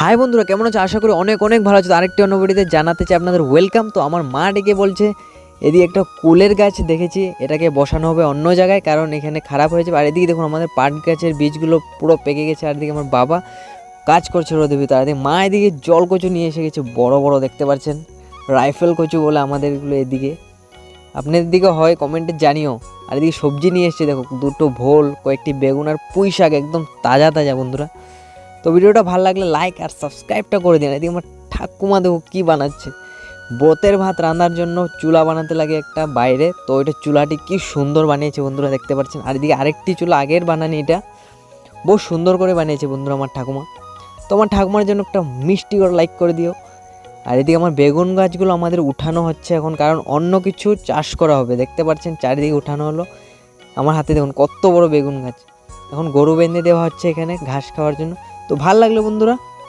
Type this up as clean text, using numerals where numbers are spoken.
High বন্ধুরা, কেমন আছো? আশা করি অনেক অনেক ভালো আছো। তো আরেকটি অন্য ভিডিওতে জানাতে চাই আপনাদের ওয়েলকাম। তো আমার মা ডেকে বলছে এদিকে একটা কুলের গাছ দেখেছি, এটাকে বসানো হবে অন্য জায়গায়, কারণ এখানে খারাপ হয়েছে। আর এদিকে দেখুন আমাদের পাট গাছের বীজগুলো পুরো পেকে গেছে। আর এদিকে আমার বাবা কাজ করছে রোদের ভিতরে। আর এদিকে মা এদিকে জল কচু নিয়ে এসে গেছে, বড় বড় দেখতে পাচ্ছেন, রাইফেল কচু বলে আমাদের এগুলো এদিকে। আপনাদের দিকে হয় কমেন্টে জানিও। আর এদিকে সবজি নিয়ে এসছে, দেখো দুটো ভোল, কয়েকটি বেগুন আর পুঁই শাক, একদম তাজা তাজা বন্ধুরা। তো ভিডিওটা ভালো লাগলে লাইক আর সাবস্ক্রাইবটা করে দিন। এদিকে আমার ঠাকুমা দেখো কী বানাচ্ছে, ব্রতের ভাত রান্নার জন্য চুলা বানাতে লাগে একটা বাইরে, তো ওইটা চুলাটি কি সুন্দর বানিয়েছে বন্ধুরা, দেখতে পাচ্ছেন। আর এদিকে আরেকটি চুলা আগের বানানি, এটা বহু সুন্দর করে বানিয়েছে বন্ধুরা আমার ঠাকুমা। তো আমার ঠাকুমার জন্য একটা মিষ্টি করে লাইক করে দিও। আর এদিকে আমার বেগুন গাছগুলো আমাদের উঠানো হচ্ছে এখন, কারণ অন্য কিছু চাষ করা হবে। দেখতে পাচ্ছেন চারিদিকে উঠানো হলো। আমার হাতে দেখুন কত বড় বেগুন গাছ, এখন গরু বেঁধে দেওয়া হচ্ছে এখানে ঘাস খাওয়ার জন্য। তো ভালো লাগলো বন্ধুরা।